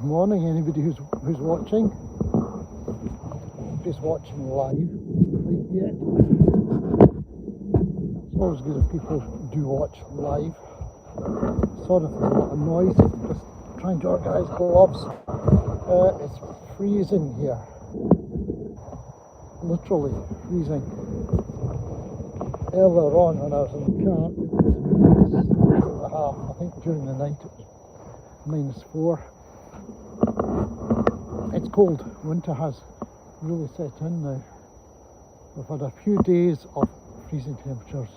Morning, anybody who's watching. Just watching live. Yet. It's always good if people do watch live. Sorry if there's a lot of noise. Just trying to organise gloves. It's freezing here. Literally freezing. Earlier on when I was in the car, it was -2.5. I think during the night it was -4. It's cold. Winter has really set in now. We've had a few days of freezing temperatures.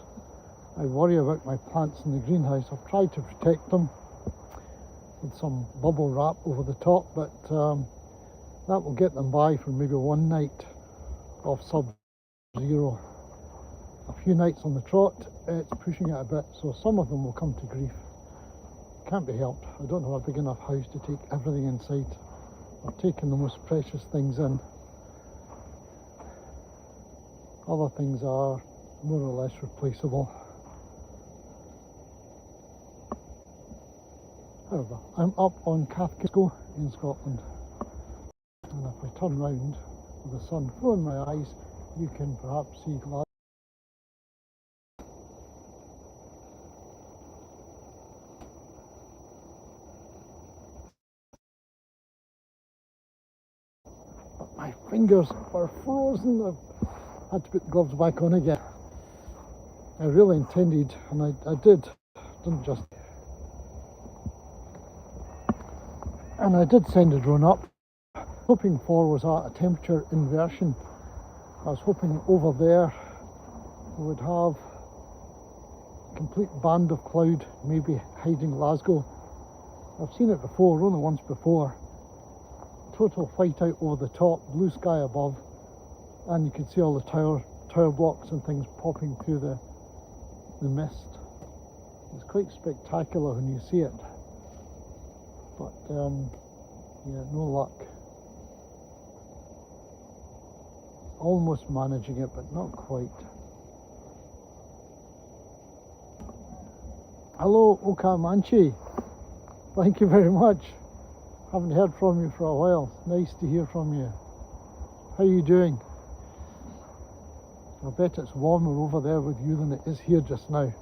I worry about my plants in the greenhouse. I've tried to protect them with some bubble wrap over the top, but that will get them by for maybe one night of sub-zero. A few nights on the trot, it's pushing it a bit, so some of them will come to grief. Can't be helped. I don't have a big enough house to take everything inside. I've taken the most precious things in. Other things are more or less replaceable. However, I'm up on Cathkin Braes in Scotland, and if I turn round with the sun full in my eyes, you can perhaps see Glasgow. But my fingers are frozen. I've had to put the gloves back on again. I really intended, and I didn't just. And I did send a drone up. Hoping for was a temperature inversion. I was hoping over there we would have a complete band of cloud, maybe hiding Glasgow. I've seen it before, only once before. Total whiteout over the top, blue sky above, and you can see all the tower blocks and things popping through the mist. It's quite spectacular when you see it, but yeah, no luck. Almost managing it, but not quite. Hello, Okamanchi. Thank you very much. Haven't heard from you for a while. Nice to hear from you. How are you doing? I bet it's warmer over there with you than it is here just now.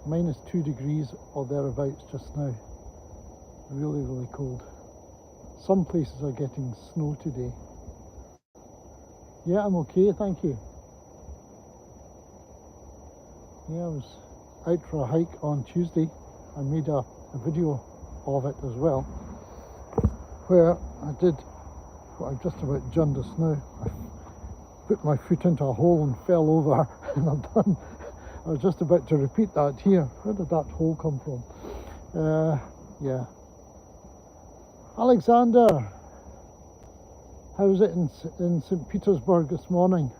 -2 degrees or thereabouts just now. Really, really cold. Some places are getting snow today. Yeah, I'm okay, thank you. Yeah, I was out for a hike on Tuesday. I made a video of it as well, where I did what I've just about done just now. I put my foot into a hole and fell over, and I was just about to repeat that here. Where did that hole come from? Yeah. Alexander, how's it in St. Petersburg this morning?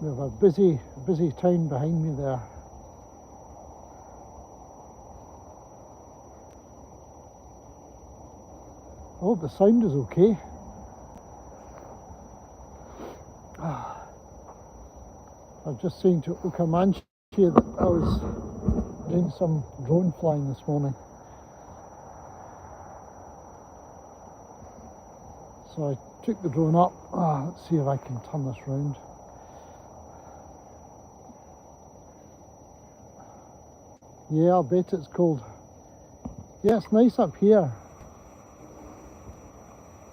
We have a busy town behind me there. I hope the sound is okay. I was just saying to Okamanchi that I was doing some drone flying this morning. So I took the drone up. Let's see if I can turn this round. Yeah, I'll bet it's cold. Yeah, it's nice up here.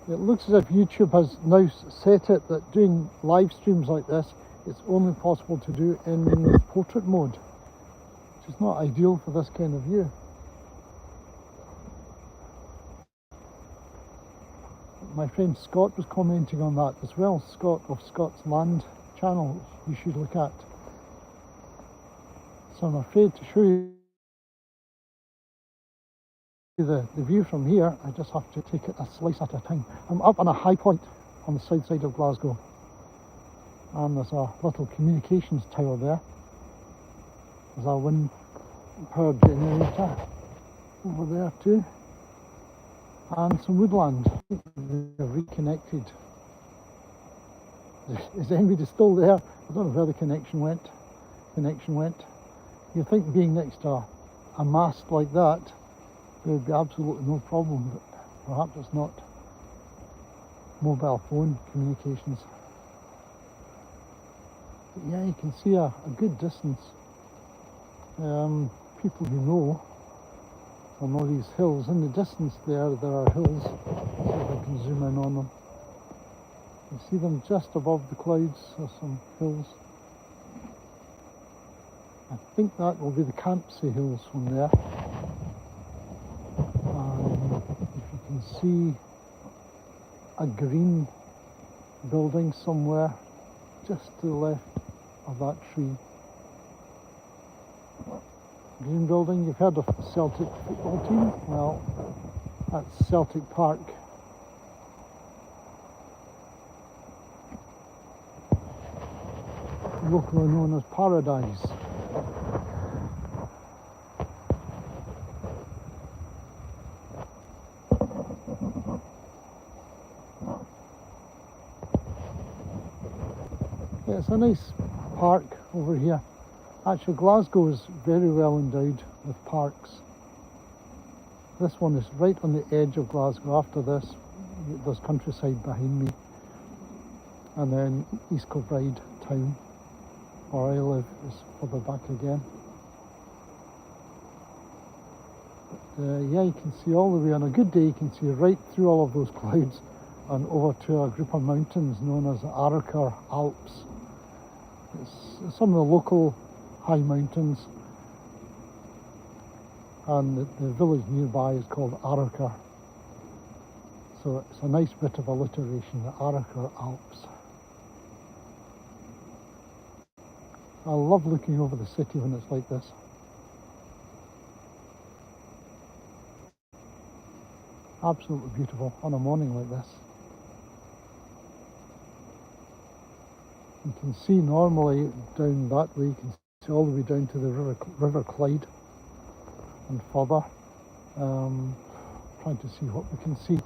It looks as if YouTube has now set it that doing live streams like this, it's only possible to do in portrait mode, which is not ideal for this kind of view. My friend Scott was commenting on that as well. Scott of Scott's Land channel, you should look at. So I'm afraid to show you the view from here, I just have to take it a slice at a time. I'm up on a high point on the south side of Glasgow, and there's a little communications tower there. There's a wind power generator over there too, and some woodland. They're reconnected Is anybody still there? I don't know where the connection went. You think being next to a mast like that, there would be absolutely no problem, but perhaps it's not. Mobile phone communications. But yeah, you can see a good distance. People who know will know these hills. In the distance there are hills. See if I can zoom in on them. You see them just above the clouds. There's some hills. I think that will be the Campsie Hills from there. If you can see a green building somewhere just to the left of that tree. Green building, you've heard of the Celtic football team? Well, that's Celtic Park. Locally known as Paradise. Yeah, it's a nice park over here. Actually, Glasgow is very well endowed with parks. This one is right on the edge of Glasgow. After this, there's countryside behind me. And then East Kilbride town, where I live, is further back again. But, yeah, you can see all the way. On a good day, you can see right through all of those clouds and over to a group of mountains known as the Arrochar Alps. It's some of the local high mountains, and the village nearby is called Arrochar. So it's a nice bit of alliteration, the Arrochar Alps. I love looking over the city when it's like this. Absolutely beautiful on a morning like this. You can see normally down that way, you can see all the way down to the River Clyde and further. Trying to see what we can see.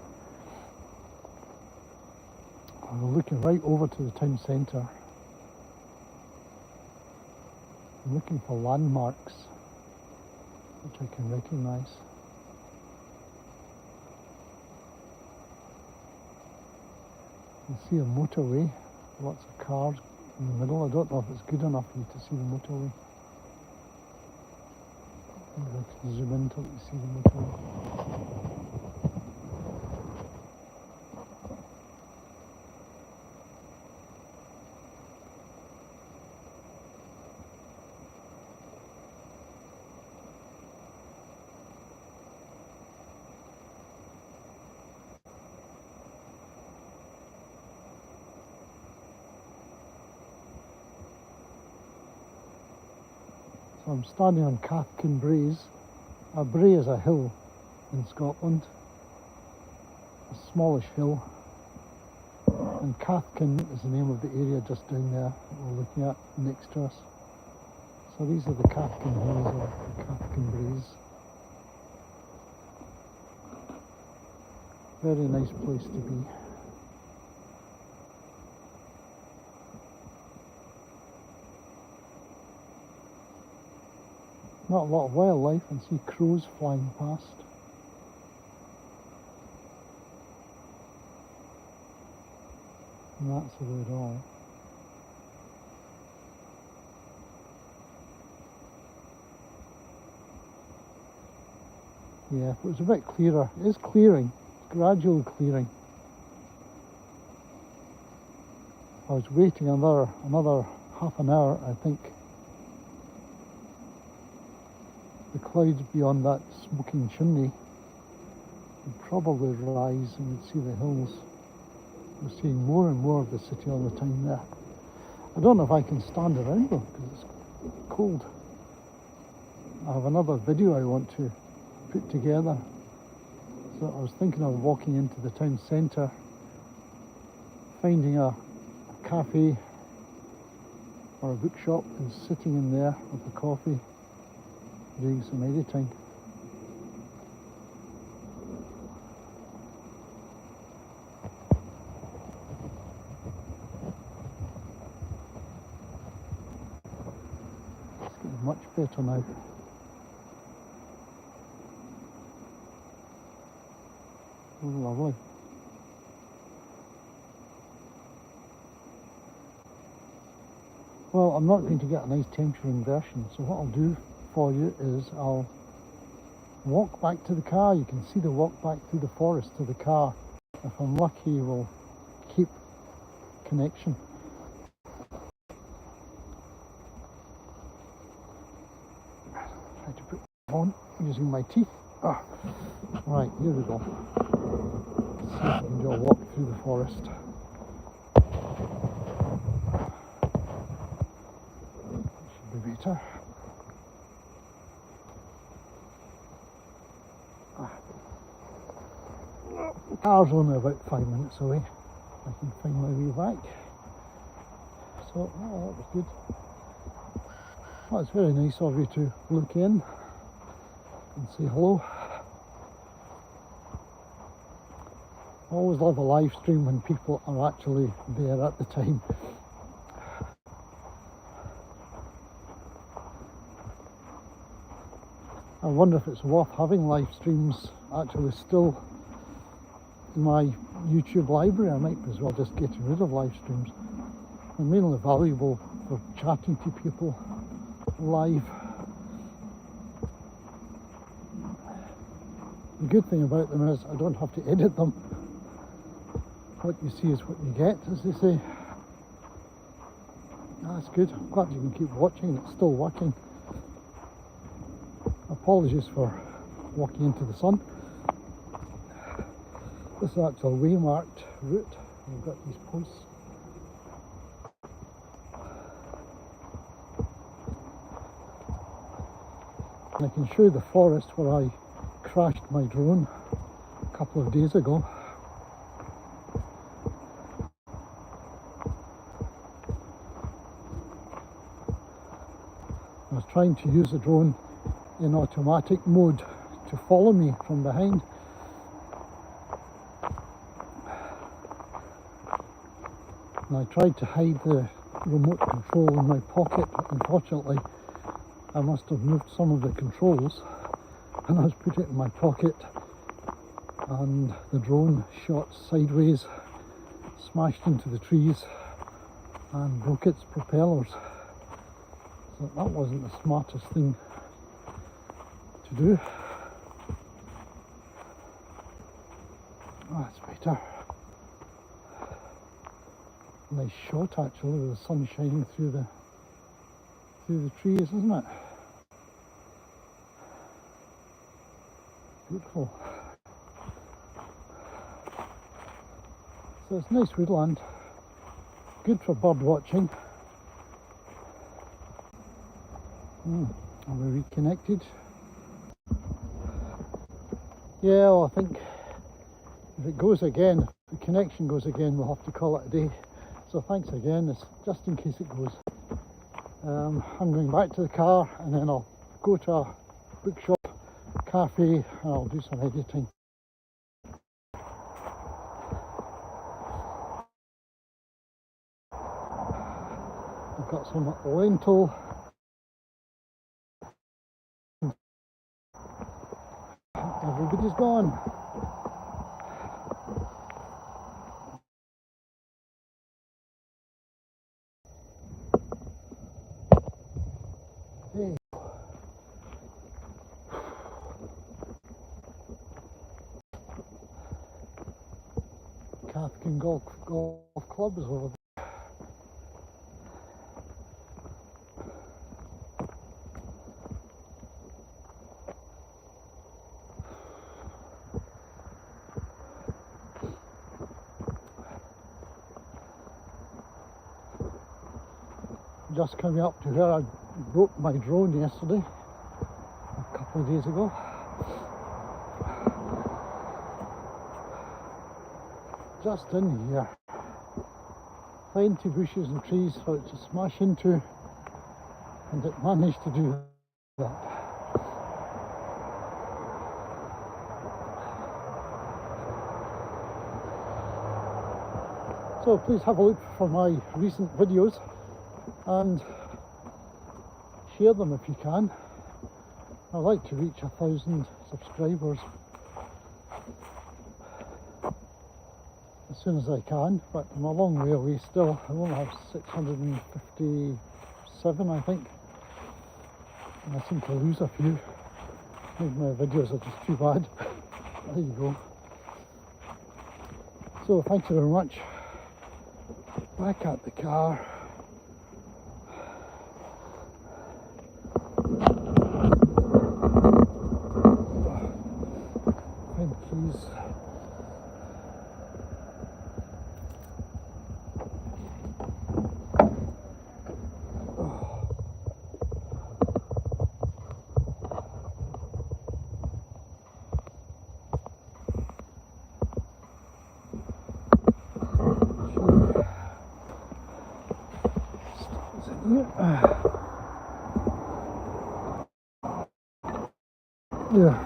We're looking right over to the town centre. I'm looking for landmarks which I can recognise. You can see a motorway, lots of cars in the middle. I don't know if it's good enough for you to see the motorway. Maybe I can zoom in until you see the motorway. So I'm standing on Cathkin Braes. A brae is a hill in Scotland, a smallish hill, and Cathkin is the name of the area just down there that we're looking at next to us. So these are the Cathkin Hills or the Cathkin Braes. Very nice place to be. Not a lot of wildlife, and see crows flying past. And that's about it all. Yeah, if it was a bit clearer. It is clearing, it's gradually clearing. I was waiting another half an hour, I think. The clouds beyond that smoking chimney would probably rise and we'd see the hills. We're seeing more and more of the city all the time there. I don't know if I can stand around though, because it's cold. I have another video I want to put together. So I was thinking of walking into the town centre, finding a cafe or a bookshop and sitting in there with a coffee, doing some editing. much better now. Oh, lovely. Well, I'm not going to get a nice temperature inversion, so what I'll do for you is I'll walk back to the car. You can see the walk back through the forest to the car. If I'm lucky, we'll keep connection. Try to put it on using my teeth. Right, here we go. Let's see if we can do a walk through the forest. Should be better. The car's only about 5 minutes away. I can find my way back. So, that was good. Well, it's very nice of you to look in and say hello. I always love a live stream when people are actually there at the time. I wonder if it's worth having live streams actually still in my YouTube library. I might as well just get rid of live streams. They're mainly valuable for chatting to people live. The good thing about them is I don't have to edit them. What you see is what you get, as they say. That's good. I'm glad you can keep watching. It's still working. Apologies for walking into the sun. This is actually a way-marked route. We've got these posts. And I can show you the forest where I crashed my drone a couple of days ago. I was trying to use the drone in automatic mode to follow me from behind. And I tried to hide the remote control in my pocket. Unfortunately, I must have moved some of the controls and I was put it in my pocket, and the drone shot sideways, smashed into the trees and broke its propellers. So that wasn't the smartest thing to do. That's better. Nice shot actually, with the sun shining through the trees, isn't it? Beautiful. So it's nice woodland, good for bird watching. Are we reconnected? Yeah, well, I think if it goes again, if the connection goes again, we'll have to call it a day. So thanks again, it's just in case it goes. I'm going back to the car and then I'll go to a bookshop, cafe, and I'll do some editing. I've got some lentil. Everybody's gone. Hey. Cathkin Golf Club is over there. Just coming up to where I broke my drone yesterday, a couple of days ago. Just in here, plenty of bushes and trees for it to smash into, and it managed to do that. So please have a look for my recent videos and share them if you can. I'd like to reach 1,000 subscribers as soon as I can, but I'm a long way away still. I only have 657, I think, and I seem to lose a few. Maybe my videos are just too bad. There you go. So thank you very much. Back at the car. Find keys. Yeah,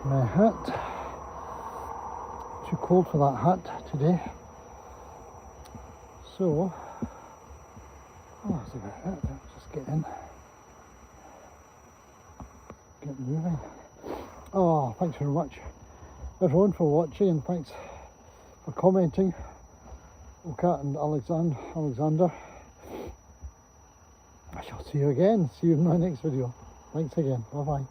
my hat. Too cold for that hat today. So, oh, that's about it. Let's just get in. Get moving. Oh, thanks very much, everyone, for watching, and thanks for commenting. Arrochar and Alexander. I shall see you again. See you in my next video. Thanks again. Bye bye.